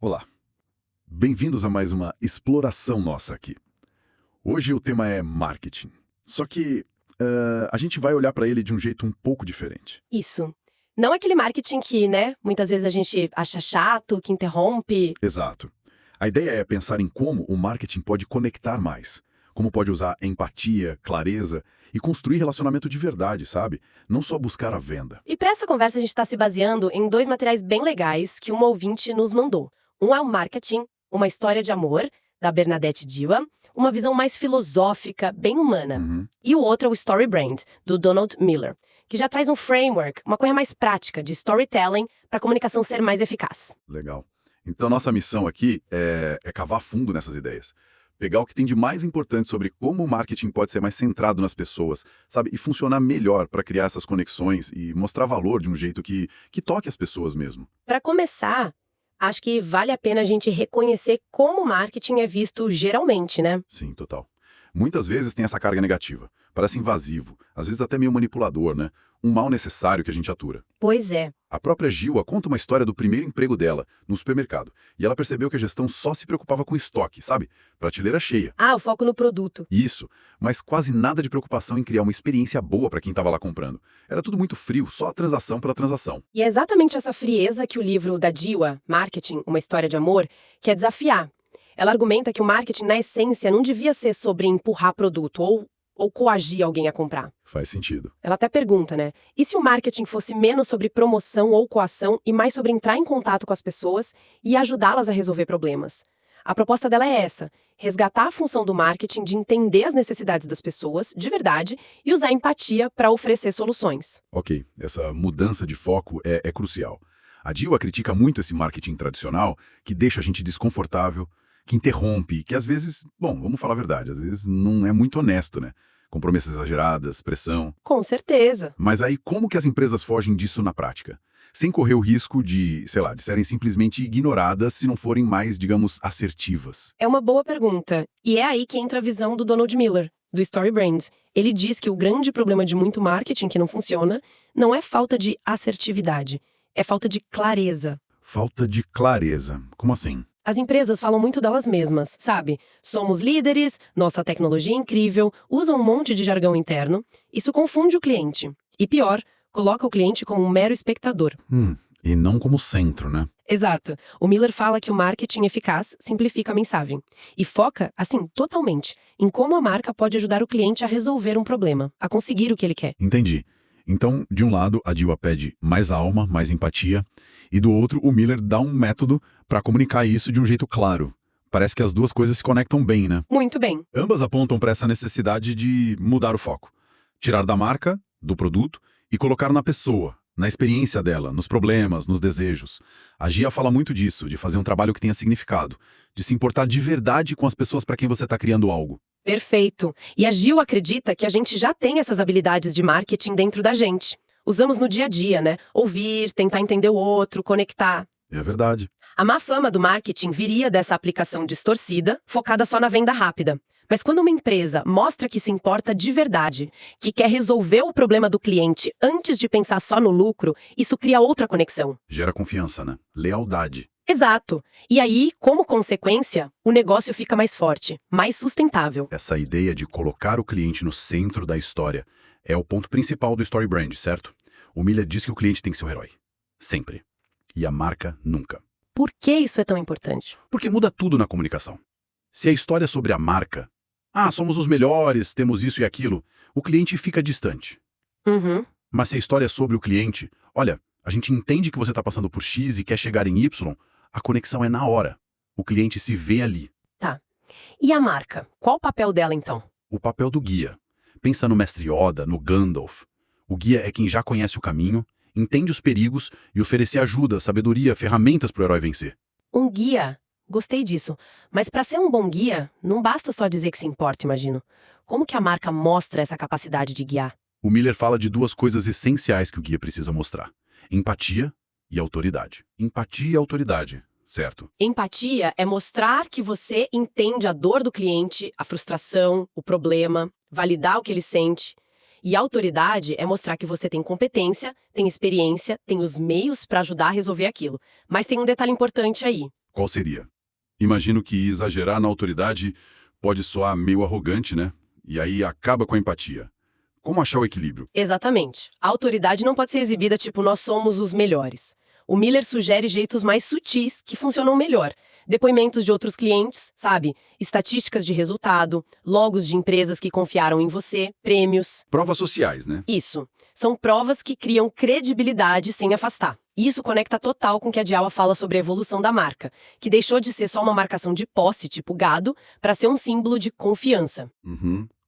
Olá, bem-vindos a mais uma exploração nossa aqui. Hoje o tema é marketing, só que a gente vai olhar para ele de um jeito um pouco diferente. Isso. Não aquele marketing que, né, muitas vezes a gente acha chato, que interrompe. Exato. A ideia é pensar em como o marketing pode conectar mais, como pode usar empatia, clareza e construir relacionamento de verdade, sabe? Não só buscar a venda. E para essa conversa a gente está se baseando em dois materiais bem legais que uma ouvinte nos mandou. Um é o Marketing, uma história de amor, da Bernadette Diwa, uma visão mais filosófica, bem humana. E o outro é o Story Brand, do Donald Miller, que já traz um framework, uma coisa mais prática de storytelling para a comunicação ser mais eficaz. Legal. Então nossa missão aqui é cavar fundo nessas ideias. Pegar o que tem de mais importante sobre como o marketing pode ser mais centrado nas pessoas, sabe? E funcionar melhor para criar essas conexões e mostrar valor de um jeito que toque as pessoas mesmo. Para começar, acho que vale a pena a gente reconhecer como o marketing é visto geralmente, né? Sim, total. Muitas vezes tem essa carga negativa. Parece invasivo, às vezes até meio manipulador, né? Um mal necessário que a gente atura. Pois é. A própria Gilwa conta uma história do primeiro emprego dela, no supermercado. E ela percebeu que a gestão só se preocupava com estoque, sabe? Prateleira cheia. Ah, o foco no produto. Isso, mas quase nada de preocupação em criar uma experiência boa para quem estava lá comprando. Era tudo muito frio, só transação pela transação. E é exatamente essa frieza que o livro da Diwa, Marketing, uma história de amor, quer desafiar. Ela argumenta que o marketing, na essência, não devia ser sobre empurrar produto ou coagir alguém a comprar. Faz sentido. Ela até pergunta, né? E se o marketing fosse menos sobre promoção ou coação e mais sobre entrar em contato com as pessoas e ajudá-las a resolver problemas? A proposta dela é essa: resgatar a função do marketing de entender as necessidades das pessoas, de verdade, e usar empatia para oferecer soluções. Ok, essa mudança de foco é crucial. A Diwa critica muito esse marketing tradicional, que deixa a gente desconfortável, que interrompe, que às vezes, bom, vamos falar a verdade, às vezes não é muito honesto, né? Com promessas exageradas, pressão. Com certeza. Mas aí como que as empresas fogem disso na prática? Sem correr o risco de, sei lá, de serem simplesmente ignoradas se não forem mais, digamos, assertivas. É uma boa pergunta. E é aí que entra a visão do Donald Miller, do Story Brand. Ele diz que o grande problema de muito marketing que não funciona não é falta de assertividade, é falta de clareza. Falta de clareza. Como assim? As empresas falam muito delas mesmas, sabe? Somos líderes, nossa tecnologia é incrível, usam um monte de jargão interno. Isso confunde o cliente. E pior, coloca o cliente como um mero espectador. E não como centro, né? Exato. O Miller fala que o marketing eficaz simplifica a mensagem. E foca, assim, totalmente, em como a marca pode ajudar o cliente a resolver um problema, a conseguir o que ele quer. Entendi. Então, de um lado, a Diwa pede mais alma, mais empatia, e do outro, o Miller dá um método para comunicar isso de um jeito claro. Parece que as duas coisas se conectam bem, né? Muito bem. Ambas apontam para essa necessidade de mudar o foco. Tirar da marca, do produto, e colocar na pessoa, na experiência dela, nos problemas, nos desejos. A Gia fala muito disso, de fazer um trabalho que tenha significado, de se importar de verdade com as pessoas para quem você está criando algo. Perfeito. E a Gil acredita que a gente já tem essas habilidades de marketing dentro da gente. Usamos no dia a dia, né? Ouvir, tentar entender o outro, conectar. É verdade. A má fama do marketing viria dessa aplicação distorcida, focada só na venda rápida. Mas quando uma empresa mostra que se importa de verdade, que quer resolver o problema do cliente antes de pensar só no lucro, isso cria outra conexão. Gera confiança, né? Lealdade. Exato. E aí, como consequência, o negócio fica mais forte, mais sustentável. Essa ideia de colocar o cliente no centro da história é o ponto principal do Story Brand, certo? O Miller diz que o cliente tem que ser o herói. Sempre. E a marca nunca. Por que isso é tão importante? Porque muda tudo na comunicação. Se a história é sobre a marca, somos os melhores, temos isso e aquilo, o cliente fica distante. Mas se a história é sobre o cliente, olha, a gente entende que você está passando por X e quer chegar em Y, a conexão é na hora. O cliente se vê ali. Tá. E a marca? Qual o papel dela, então? O papel do guia. Pensa no mestre Yoda, no Gandalf. O guia é quem já conhece o caminho, entende os perigos e oferecer ajuda, sabedoria, ferramentas para o herói vencer. Um guia? Gostei disso. Mas para ser um bom guia, não basta só dizer que se importa, imagino. Como que a marca mostra essa capacidade de guiar? O Miller fala de duas coisas essenciais que o guia precisa mostrar: empatia e autoridade. Empatia e autoridade, certo? Empatia é mostrar que você entende a dor do cliente, a frustração, o problema, validar o que ele sente. E autoridade é mostrar que você tem competência, tem experiência, tem os meios para ajudar a resolver aquilo. Mas tem um detalhe importante aí. Qual seria? Imagino que exagerar na autoridade pode soar meio arrogante, né? E aí acaba com a empatia. Como achar o equilíbrio? Exatamente. A autoridade não pode ser exibida tipo nós somos os melhores. O Miller sugere jeitos mais sutis que funcionam melhor. Depoimentos de outros clientes, sabe? Estatísticas de resultado, logos de empresas que confiaram em você, prêmios. Provas sociais, né? Isso. São provas que criam credibilidade sem afastar. Isso conecta total com o que a Djawa fala sobre a evolução da marca, que deixou de ser só uma marcação de posse, tipo gado, para ser um símbolo de confiança.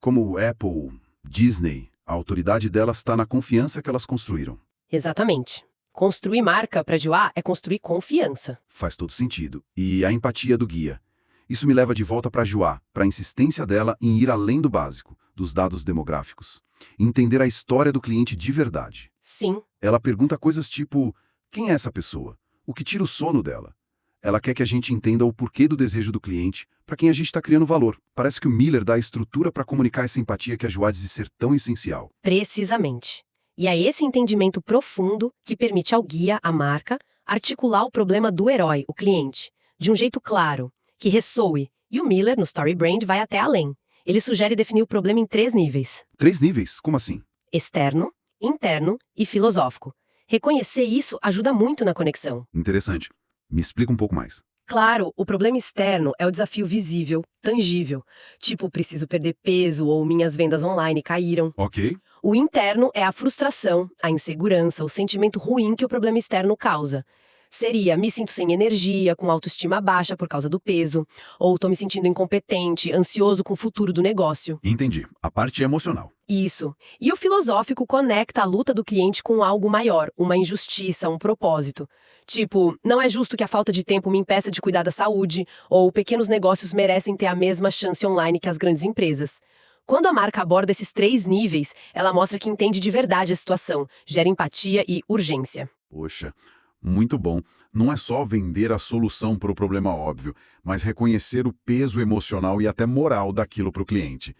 Como o Apple, Disney, a autoridade delas está na confiança que elas construíram. Exatamente. Construir marca para Djawa é construir confiança. Faz todo sentido. E a empatia do guia. Isso me leva de volta para a Djawa, para a insistência dela em ir além do básico, dos dados demográficos. Entender a história do cliente de verdade. Sim. Ela pergunta coisas tipo, quem é essa pessoa? O que tira o sono dela? Ela quer que a gente entenda o porquê do desejo do cliente, para quem a gente está criando valor. Parece que o Miller dá a estrutura para comunicar essa empatia que a Djawa diz ser tão essencial. Precisamente. E é esse entendimento profundo que permite ao guia, a marca, articular o problema do herói, o cliente, de um jeito claro, que ressoe. E o Miller, no Story Brand, vai até além. Ele sugere definir o problema em 3 níveis. 3 níveis? Como assim? Externo, interno e filosófico. Reconhecer isso ajuda muito na conexão. Interessante. Me explica um pouco mais. Claro, o problema externo é o desafio visível, tangível. Tipo, preciso perder peso ou minhas vendas online caíram. Ok. O interno é a frustração, a insegurança, o sentimento ruim que o problema externo causa. Seria, me sinto sem energia, com autoestima baixa por causa do peso, ou tô me sentindo incompetente, ansioso com o futuro do negócio. Entendi. A parte emocional. Isso. E o filosófico conecta a luta do cliente com algo maior, uma injustiça, um propósito. Tipo, não é justo que a falta de tempo me impeça de cuidar da saúde, ou pequenos negócios merecem ter a mesma chance online que as grandes empresas. Quando a marca aborda esses 3 níveis, ela mostra que entende de verdade a situação, gera empatia e urgência. Poxa, muito bom. Não é só vender a solução para o problema óbvio, mas reconhecer o peso emocional e até moral daquilo para o cliente.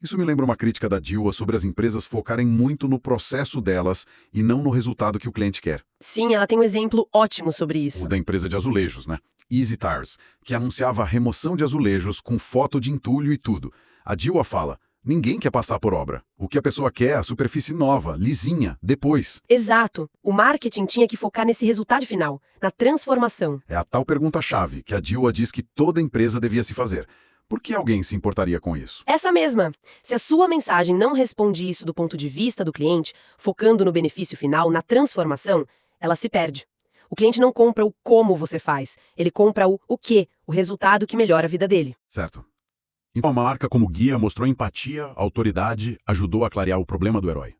Isso me lembra uma crítica da Djawa sobre as empresas focarem muito no processo delas e não no resultado que o cliente quer. Sim, ela tem um exemplo ótimo sobre isso. O da empresa de azulejos, né? Easy Tires, que anunciava a remoção de azulejos com foto de entulho e tudo. A Djawa fala, ninguém quer passar por obra. O que a pessoa quer é a superfície nova, lisinha, depois. Exato. O marketing tinha que focar nesse resultado final, na transformação. É a tal pergunta-chave que a Djawa diz que toda empresa devia se fazer. Por que alguém se importaria com isso? Essa mesma. Se a sua mensagem não responde isso do ponto de vista do cliente, focando no benefício final, na transformação, ela se perde. O cliente não compra o como você faz, ele compra o quê, o resultado que melhora a vida dele. Certo. Então a marca como guia mostrou empatia, autoridade, ajudou a clarear o problema do herói.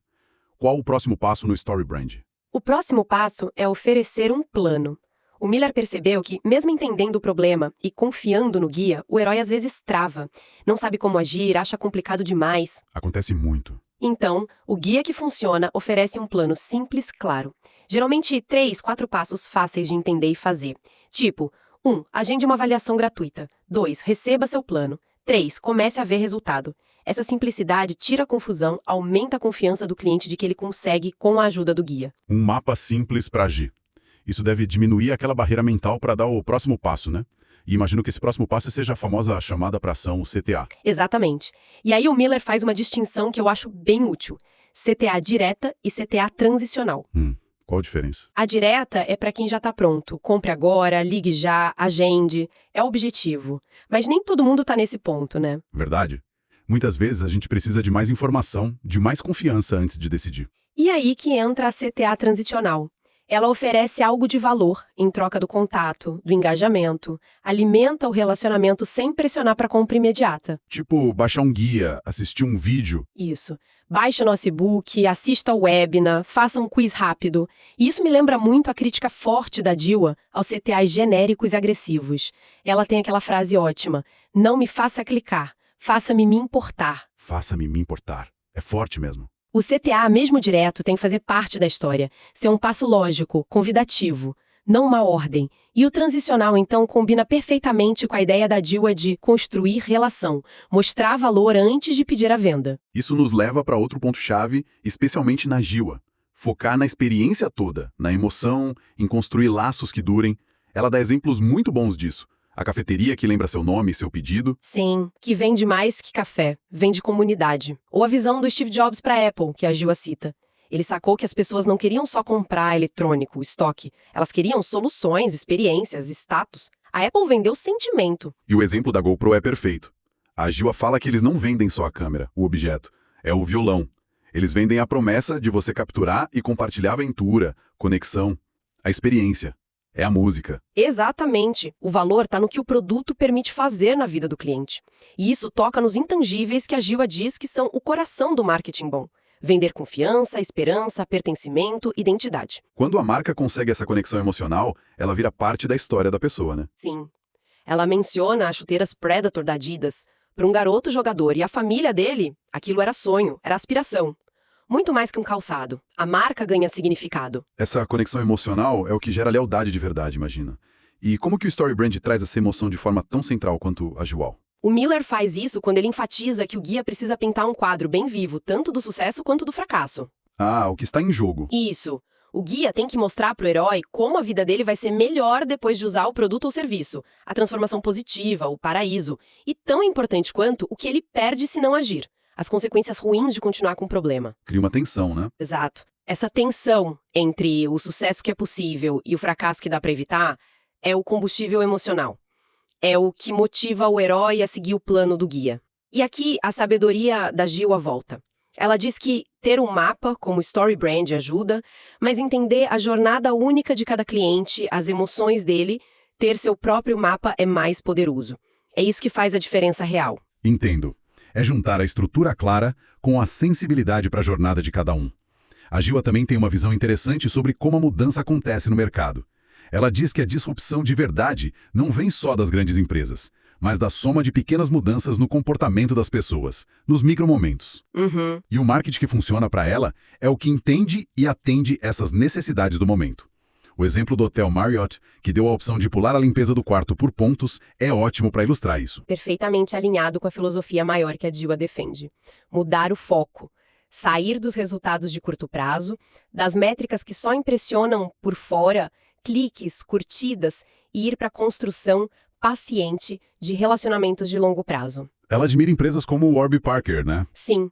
Qual o próximo passo no Story Brand? O próximo passo é oferecer um plano. O Miller percebeu que, mesmo entendendo o problema e confiando no guia, o herói às vezes trava. Não sabe como agir, acha complicado demais. Acontece muito. Então, o guia que funciona oferece um plano simples, claro. Geralmente 3, 4 passos fáceis de entender e fazer. Tipo, 1. Agende uma avaliação gratuita. 2. Receba seu plano. 3. Comece a ver resultado. Essa simplicidade tira a confusão, aumenta a confiança do cliente de que ele consegue com a ajuda do guia. Um mapa simples para agir. Isso deve diminuir aquela barreira mental para dar o próximo passo, né? E imagino que esse próximo passo seja a famosa chamada para ação, o CTA. Exatamente. E aí o Miller faz uma distinção que eu acho bem útil. CTA direta e CTA transicional. Qual a diferença? A direta é para quem já está pronto. Compre agora, ligue já, agende. É o objetivo. Mas nem todo mundo está nesse ponto, né? Verdade. Muitas vezes a gente precisa de mais informação, de mais confiança antes de decidir. E aí que entra a CTA transicional. Ela oferece algo de valor em troca do contato, do engajamento, alimenta o relacionamento sem pressionar para compra imediata. Tipo, baixar um guia, assistir um vídeo. Isso. Baixe nosso e-book, assista ao webinar, faça um quiz rápido. E isso me lembra muito a crítica forte da Djawa aos CTAs genéricos e agressivos. Ela tem aquela frase ótima, não me faça clicar, faça-me me importar. Faça-me me importar. É forte mesmo. O CTA, mesmo direto, tem que fazer parte da história, ser um passo lógico, convidativo, não uma ordem. E o transicional, então, combina perfeitamente com a ideia da Djawa de construir relação, mostrar valor antes de pedir a venda. Isso nos leva para outro ponto-chave, especialmente na Djawa. Focar na experiência toda, na emoção, em construir laços que durem. Ela dá exemplos muito bons disso. A cafeteria que lembra seu nome e seu pedido. Sim, que vende mais que café, vende comunidade. Ou a visão do Steve Jobs para a Apple, que a Gil cita. Ele sacou que as pessoas não queriam só comprar eletrônico, estoque. Elas queriam soluções, experiências, status. A Apple vendeu sentimento. E o exemplo da GoPro é perfeito. A Gil fala que eles não vendem só a câmera, o objeto. É o violão. Eles vendem a promessa de você capturar e compartilhar a aventura, conexão, a experiência. É a música. Exatamente. O valor está no que o produto permite fazer na vida do cliente. E isso toca nos intangíveis que a Gil diz que são o coração do marketing bom. Vender confiança, esperança, pertencimento, identidade. Quando a marca consegue essa conexão emocional, ela vira parte da história da pessoa, né? Sim. Ela menciona as chuteiras Predator da Adidas. Para um garoto jogador e a família dele, aquilo era sonho, era aspiração. Muito mais que um calçado. A marca ganha significado. Essa conexão emocional é o que gera lealdade de verdade, imagina. E como que o Story Brand traz essa emoção de forma tão central quanto a Jewel? O Miller faz isso quando ele enfatiza que o guia precisa pintar um quadro bem vivo, tanto do sucesso quanto do fracasso. Ah, o que está em jogo. Isso. O guia tem que mostrar para o herói como a vida dele vai ser melhor depois de usar o produto ou serviço, a transformação positiva, o paraíso, e tão importante quanto o que ele perde se não agir, as consequências ruins de continuar com o problema. Cria uma tensão, né? Exato. Essa tensão entre o sucesso que é possível e o fracasso que dá para evitar é o combustível emocional. É o que motiva o herói a seguir o plano do guia. E aqui a sabedoria da Gil volta. Ela diz que ter um mapa como Story Brand ajuda, mas entender a jornada única de cada cliente, as emoções dele, ter seu próprio mapa é mais poderoso. É isso que faz a diferença real. Entendo. É juntar a estrutura clara com a sensibilidade para a jornada de cada um. A Gil também tem uma visão interessante sobre como a mudança acontece no mercado. Ela diz que a disrupção de verdade não vem só das grandes empresas, mas da soma de pequenas mudanças no comportamento das pessoas, nos micromomentos. E o marketing que funciona para ela é o que entende e atende essas necessidades do momento. O exemplo do Hotel Marriott, que deu a opção de pular a limpeza do quarto por pontos, é ótimo para ilustrar isso. Perfeitamente alinhado com a filosofia maior que a Gil defende. Mudar o foco. Sair dos resultados de curto prazo, das métricas que só impressionam por fora, cliques, curtidas, e ir para a construção paciente de relacionamentos de longo prazo. Ela admira empresas como o Warby Parker, né? Sim,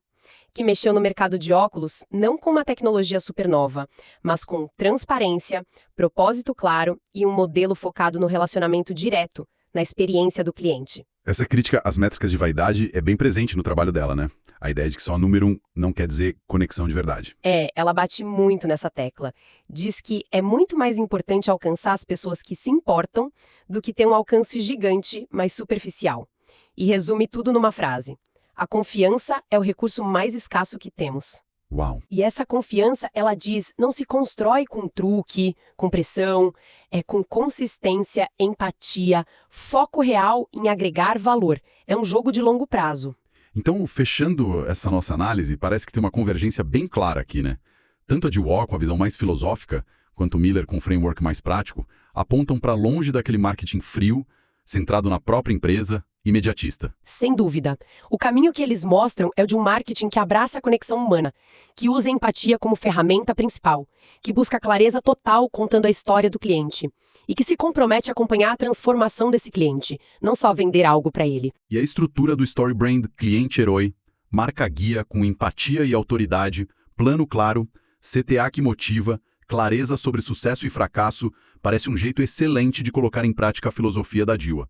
que mexeu no mercado de óculos não com uma tecnologia supernova, mas com transparência, propósito claro e um modelo focado no relacionamento direto, na experiência do cliente. Essa crítica às métricas de vaidade é bem presente no trabalho dela, né? A ideia de que só número 1 não quer dizer conexão de verdade. Ela bate muito nessa tecla. Diz que é muito mais importante alcançar as pessoas que se importam do que ter um alcance gigante, mas superficial. E resume tudo numa frase. A confiança é o recurso mais escasso que temos. Uau! E essa confiança, ela diz, não se constrói com truque, com pressão, é com consistência, empatia, foco real em agregar valor. É um jogo de longo prazo. Então, fechando essa nossa análise, parece que tem uma convergência bem clara aqui, né? Tanto a Dewar com a visão mais filosófica, quanto o Miller com o framework mais prático, apontam para longe daquele marketing frio, centrado na própria empresa, imediatista. Sem dúvida. O caminho que eles mostram é o de um marketing que abraça a conexão humana, que usa a empatia como ferramenta principal, que busca clareza total contando a história do cliente e que se compromete a acompanhar a transformação desse cliente, não só vender algo para ele. E a estrutura do Story Brand cliente-herói, marca-guia com empatia e autoridade, plano claro, CTA que motiva, clareza sobre sucesso e fracasso, parece um jeito excelente de colocar em prática a filosofia da Dewar,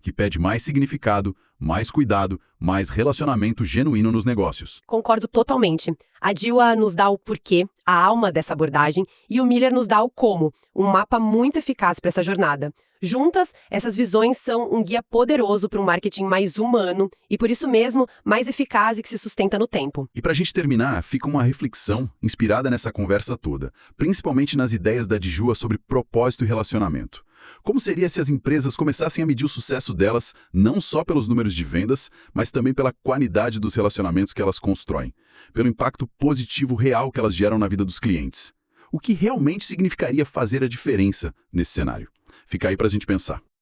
que pede mais significado, mais cuidado, mais relacionamento genuíno nos negócios. Concordo totalmente. A Dewar nos dá o porquê, a alma dessa abordagem, e o Miller nos dá o como, um mapa muito eficaz para essa jornada. Juntas, essas visões são um guia poderoso para um marketing mais humano e, por isso mesmo, mais eficaz e que se sustenta no tempo. E para a gente terminar, fica uma reflexão inspirada nessa conversa toda, principalmente nas ideias da Dewar sobre propósito e relacionamento. Como seria se as empresas começassem a medir o sucesso delas não só pelos números de vendas, mas também pela qualidade dos relacionamentos que elas constroem, pelo impacto positivo real que elas geram na vida dos clientes? O que realmente significaria fazer a diferença nesse cenário? Fica aí para a gente pensar.